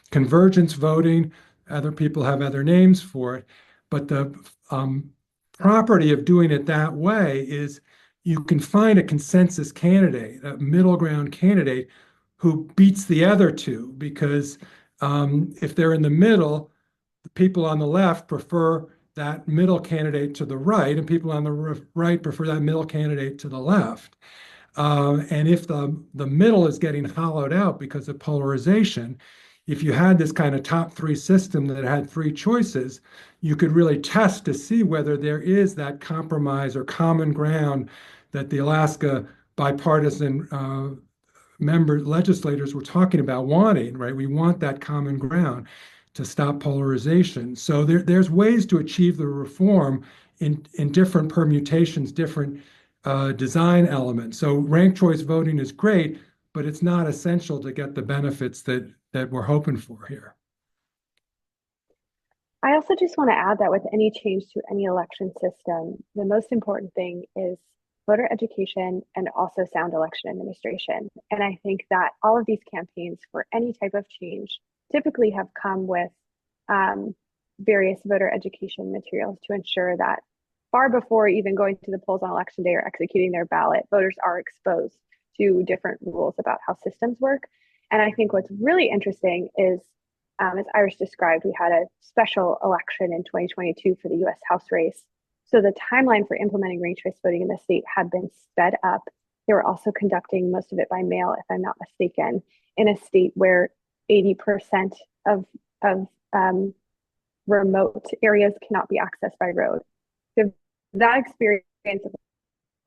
convergence voting. Other people have other names for it. But the property of doing it that way is you can find a consensus candidate, a middle ground candidate who beats the other two, because if they're in the middle, the people on the left prefer that middle candidate to the right, and people on the right prefer that middle candidate to the left. And if the middle is getting hollowed out because of polarization, if you had this kind of top three system that had three choices, you could really test to see whether there is that compromise or common ground that the Alaska bipartisan legislators were talking about wanting, right? We want that common ground to stop polarization. So there's ways to achieve the reform in different permutations, different design elements. So ranked choice voting is great, but it's not essential to get the benefits that we're hoping for here. I also just want to add that with any change to any election system, the most important thing is voter education and also sound election administration. And I think that all of these campaigns for any type of change typically have come with various voter education materials to ensure that far before even going to the polls on election day or executing their ballot, voters are exposed to different rules about how systems work. And I think what's really interesting is, as Iris described, we had a special election in 2022 for the US House race. So the timeline for implementing ranked choice voting in the state had been sped up. They were also conducting most of it by mail, if I'm not mistaken, in a state where 80% of remote areas cannot be accessed by road. So that experience of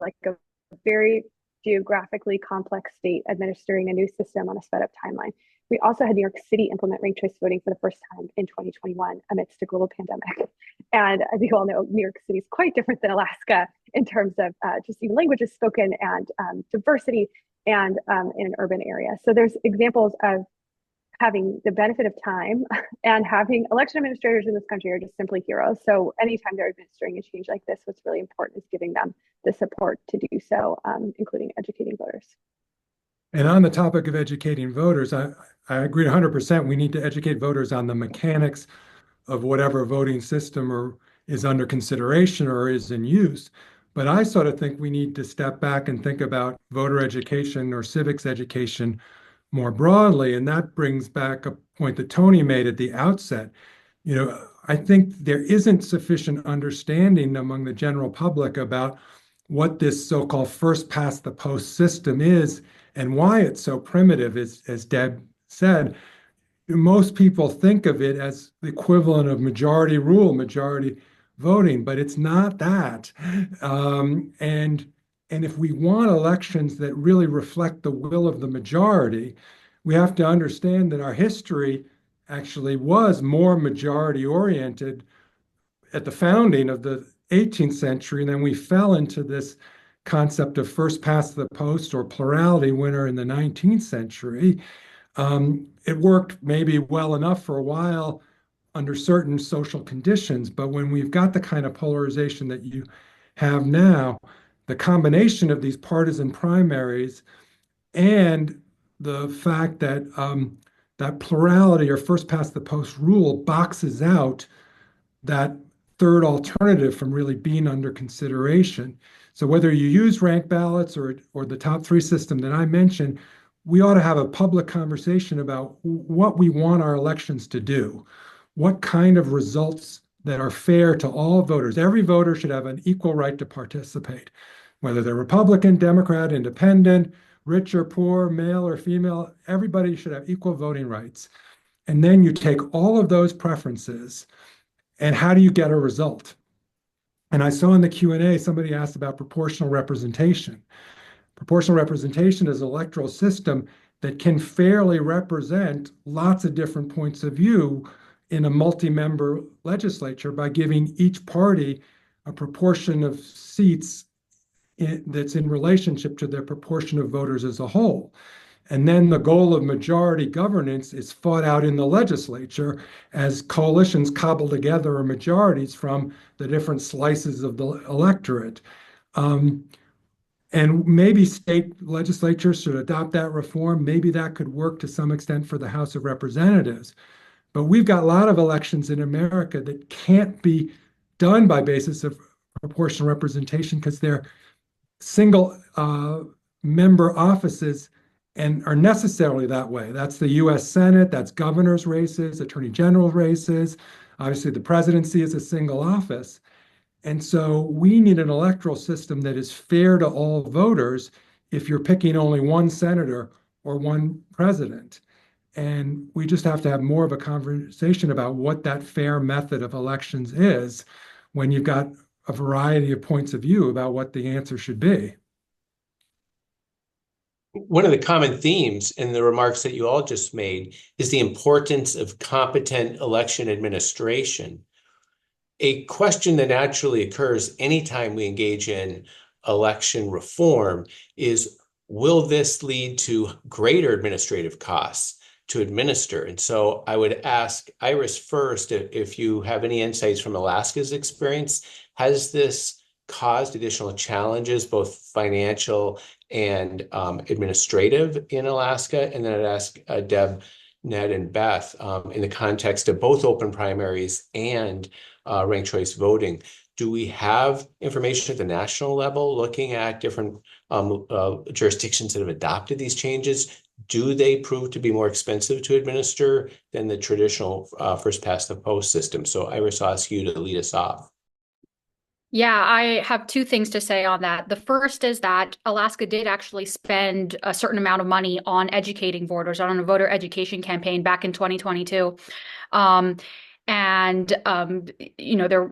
like a very geographically complex state administering a new system on a sped up timeline. We also had New York City implement ranked choice voting for the first time in 2021 amidst a global pandemic. And as you all know, New York City is quite different than Alaska in terms of just even languages spoken and diversity and in an urban area. So there's examples of having the benefit of time and having election administrators in this country are just simply heroes. So anytime they're administering a change like this, what's really important is giving them the support to do so, including educating voters. And on the topic of educating voters, I agree 100%. We need to educate voters on the mechanics of whatever voting system is under consideration or is in use. But I sort of think we need to step back and think about voter education or civics education more broadly. And that brings back a point that Tony made at the outset. You know, I think there isn't sufficient understanding among the general public about what this so-called first past the post system is and why it's so primitive, as Deb said. Most people think of it as the equivalent of majority rule, majority voting, but it's not that. And if we want elections that really reflect the will of the majority, we have to understand that our history actually was more majority oriented at the founding of the 18th century, and then we fell into this concept of first past the post or plurality winner in the 19th century. It worked maybe well enough for a while under certain social conditions, but when we've got the kind of polarization that you have now, the combination of these partisan primaries and the fact that that plurality or first past the post rule boxes out that third alternative from really being under consideration. So whether you use ranked ballots or the top three system that I mentioned, we ought to have a public conversation about what we want our elections to do, what kind of results that are fair to all voters. Every voter should have an equal right to participate, whether they're Republican, Democrat, Independent, rich or poor, male or female, everybody should have equal voting rights. And then you take all of those preferences and how do you get a result? And I saw in the Q&A, somebody asked about proportional representation. Proportional representation is an electoral system that can fairly represent lots of different points of view in a multi-member legislature by giving each party a proportion of seats that's in relationship to their proportion of voters as a whole. And then the goal of majority governance is fought out in the legislature as coalitions cobble together majorities from the different slices of the electorate. And maybe state legislatures should adopt that reform. Maybe that could work to some extent for the House of Representatives. But we've got a lot of elections in America that can't be done by basis of proportional representation because they're single member offices and are necessarily that way. That's the US Senate, that's governor's races, attorney general races. Obviously, the presidency is a single office. And so we need an electoral system that is fair to all voters if you're picking only one senator or one president. And we just have to have more of a conversation about what that fair method of elections is when you've got a variety of points of view about what the answer should be. One of the common themes in the remarks that you all just made is the importance of competent election administration. A question that naturally occurs anytime we engage in election reform is, will this lead to greater administrative costs to administer? And so I would ask Iris first if you have any insights from Alaska's experience. Has this caused additional challenges, both financial and administrative in Alaska? And then I'd ask Deb, Ned, and Beth in the context of both open primaries and ranked choice voting. Do we have information at the national level looking at different jurisdictions that have adopted these changes? Do they prove to be more expensive to administer than the traditional first past the post system? So Iris, I'll ask you to lead us off. Yeah, I have two things to say on that. The first is that Alaska did actually spend a certain amount of money on educating voters, on a voter education campaign back in 2022.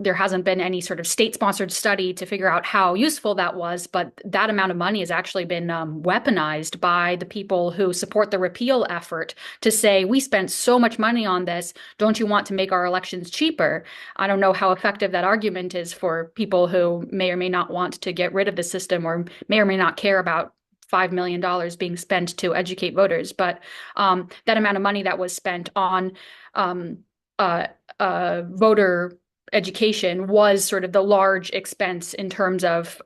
There hasn't been any sort of state-sponsored study to figure out how useful that was, but that amount of money has actually been weaponized by the people who support the repeal effort to say, we spent so much money on this, don't you want to make our elections cheaper? I don't know how effective that argument is for people who may or may not want to get rid of the system or may not care about $5 million being spent to educate voters. But that amount of money that was spent on voter education was sort of the large expense in terms of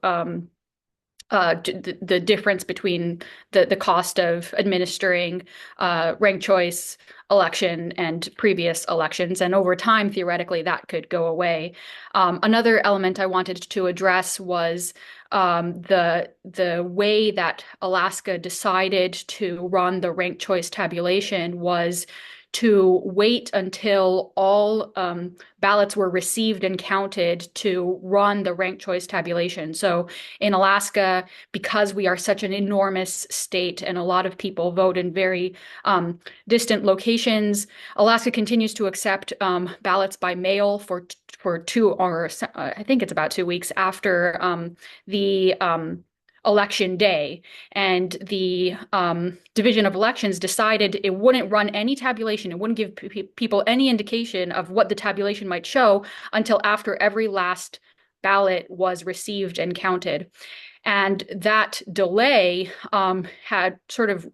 the difference between the cost of administering ranked choice election and previous elections. And over time, theoretically, that could go away. Another element I wanted to address was the way that Alaska decided to run the ranked choice tabulation was to wait until all ballots were received and counted to run the ranked choice tabulation. So in Alaska, because we are such an enormous state and a lot of people vote in very distant locations, Alaska continues to accept ballots by mail for I think it's about 2 weeks after the election day. And the Division of Elections decided it wouldn't run any tabulation. It wouldn't give people any indication of what the tabulation might show until after every last ballot was received and counted. And that delay had sort of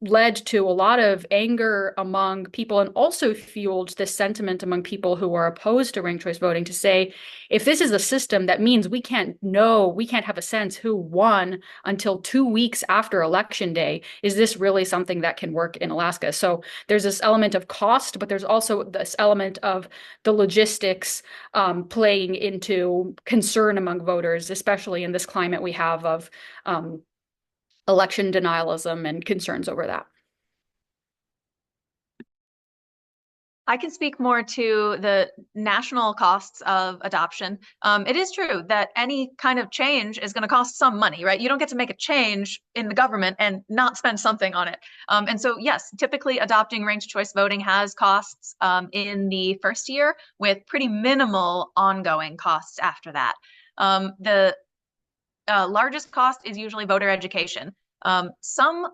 led to a lot of anger among people and also fueled this sentiment among people who are opposed to ranked choice voting to say, if this is a system, that means we can't have a sense who won until 2 weeks after election day. Is this really something that can work in Alaska? So there's this element of cost, but there's also this element of the logistics playing into concern among voters, especially in this climate we have of election denialism and concerns over that. I can speak more to the national costs of adoption. It is true that any kind of change is going to cost some money, right? You don't get to make a change in the government and not spend something on it. And so, yes, typically adopting ranked choice voting has costs in the first year with pretty minimal ongoing costs after that. The largest cost is usually voter education. Some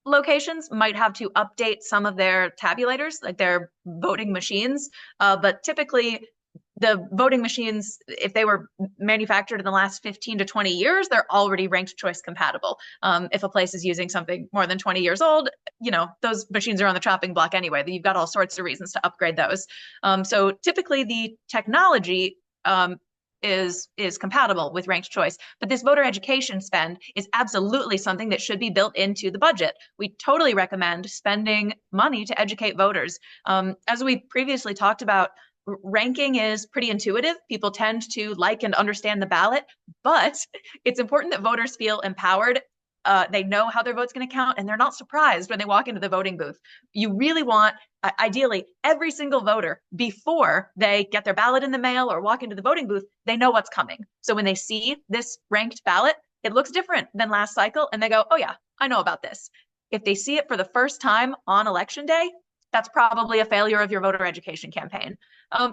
locations might have to update some of their tabulators, like their voting machines. But typically, the voting machines, if they were manufactured in the last 15 to 20 years, they're already ranked choice compatible. If a place is using something more than 20 years old, those machines are on the chopping block anyway. You've got all sorts of reasons to upgrade those. So typically the technology is compatible with ranked choice, but this voter education spend is absolutely something that should be built into the budget. We totally recommend spending money to educate voters. As we previously talked about, ranking is pretty intuitive. People tend to like and understand the ballot, but it's important that voters feel empowered. They know how their vote's going to count, and they're not surprised when they walk into the voting booth. You really want, ideally, every single voter, before they get their ballot in the mail or walk into the voting booth, they know what's coming. So when they see this ranked ballot, it looks different than last cycle, and they go, oh yeah, I know about this. If they see it for the first time on election day, that's probably a failure of your voter education campaign.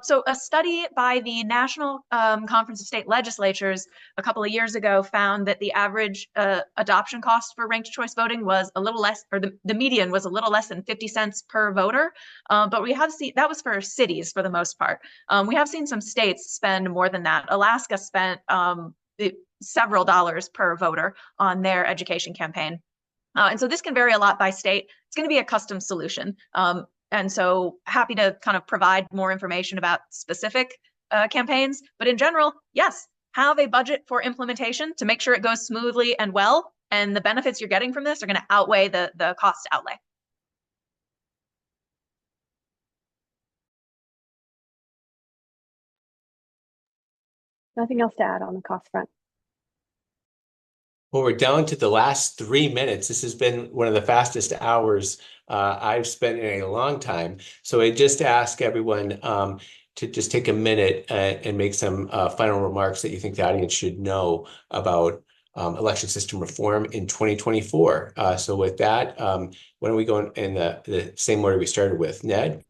So a study by the National Conference of State Legislatures a couple of years ago found that the average adoption cost for ranked choice voting was a little less, or the median was a little less than 50 cents per voter. But we have seen, that was for cities for the most part. We have seen some states spend more than that. Alaska spent several dollars per voter on their education campaign. And so this can vary a lot by state. It's going to be a custom solution. And so happy to kind of provide more information about specific campaigns. But in general, yes, have a budget for implementation to make sure it goes smoothly and well. And the benefits you're getting from this are going to outweigh the cost outlay. Nothing else to add on the cost front. Well, we're down to the last 3 minutes. This has been one of the fastest hours I've spent in a long time. So I just ask everyone to just take a minute and make some final remarks that you think the audience should know about election system reform in 2024. So with that, why don't we go in the same order we started with? Ned?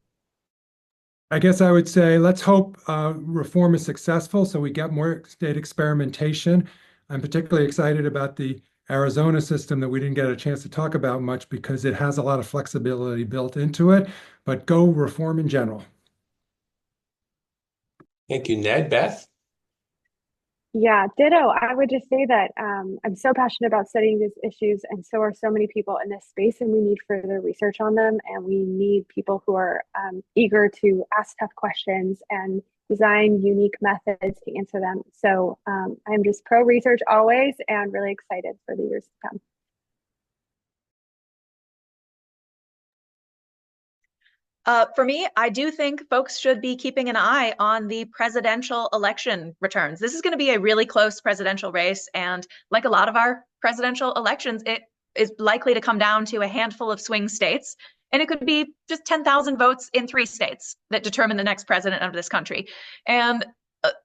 I guess I would say let's hope reform is successful so we get more state experimentation. I'm particularly excited about the Arizona system that we didn't get a chance to talk about much because it has a lot of flexibility built into it, but go reform in general. Thank you, Ned. Beth? Yeah, ditto. I would just say that I'm so passionate about studying these issues, and so are so many people in this space, and we need further research on them, and we need people who are eager to ask tough questions and design unique methods to answer them. So I'm just pro research always, and really excited for the years to come. For me, I do think folks should be keeping an eye on the presidential election returns. This is going to be a really close presidential race. And like a lot of our presidential elections, it is likely to come down to a handful of swing states. And it could be just 10,000 votes in 3 states that determine the next president of this country. And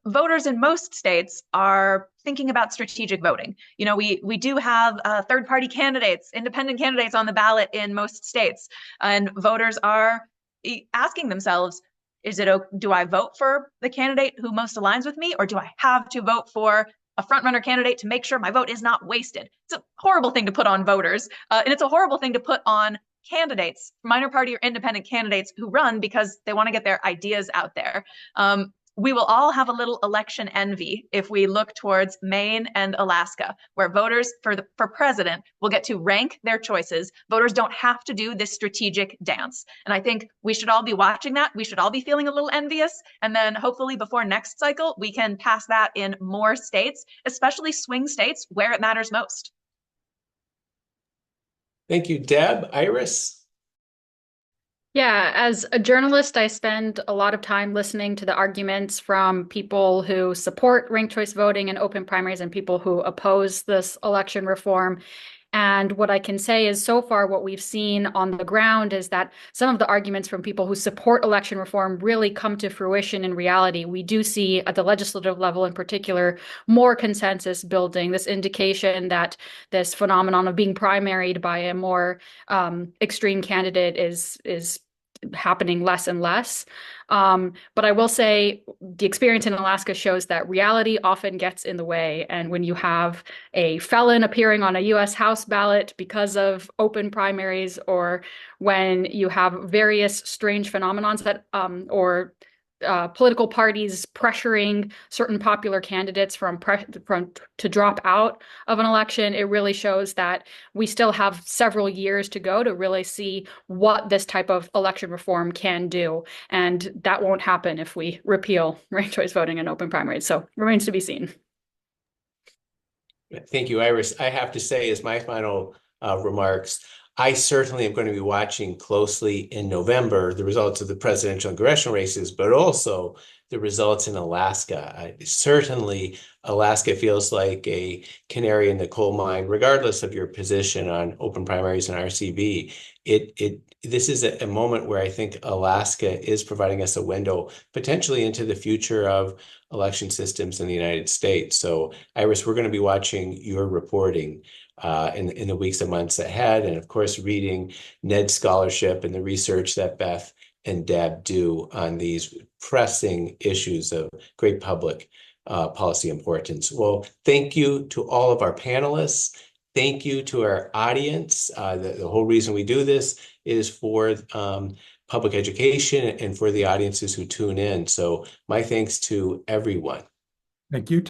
voters in most states are thinking about strategic voting. You know, we do have third-party candidates, independent candidates on the ballot in most states. And voters are asking themselves, do I vote for the candidate who most aligns with me, or do I have to vote for a frontrunner candidate to make sure my vote is not wasted? It's a horrible thing to put on voters, and it's a horrible thing to put on candidates, minor party or independent candidates who run because they want to get their ideas out there. We will all have a little election envy if we look towards Maine and Alaska, where voters for president will get to rank their choices. Voters don't have to do this strategic dance. And I think we should all be watching that. We should all be feeling a little envious. And then hopefully before next cycle, we can pass that in more states, especially swing states where it matters most. Thank you, Deb. Iris? Yeah, as a journalist, I spend a lot of time listening to the arguments from people who support ranked choice voting and open primaries and people who oppose this election reform. And what I can say is so far what we've seen on the ground is that some of the arguments from people who support election reform really come to fruition in reality. We do see at the legislative level in particular more consensus building, this indication that this phenomenon of being primaried by a more extreme candidate is happening less and less. But I will say the experience in Alaska shows that reality often gets in the way. And when you have a felon appearing on a US House ballot because of open primaries, or when you have various strange phenomenons that political parties pressuring certain popular candidates to drop out of an election, it really shows that we still have several years to go to really see what this type of election reform can do. And that won't happen if we repeal ranked choice voting and open primaries. So remains to be seen. Thank you, Iris. I have to say, as my final remarks, I certainly am going to be watching closely in November the results of the presidential and congressional races, but also the results in Alaska. Certainly, Alaska feels like a canary in the coal mine, regardless of your position on open primaries and RCV. This is a moment where I think Alaska is providing us a window potentially into the future of election systems in the United States. So, Iris, we're going to be watching your reporting in the weeks and months ahead, and of course, reading Ned's scholarship and the research that Beth and Deb do on these pressing issues of great public policy importance. Well, thank you to all of our panelists. Thank you to our audience. The whole reason we do this is for public education and for the audiences who tune in. So my thanks to everyone. Thank you.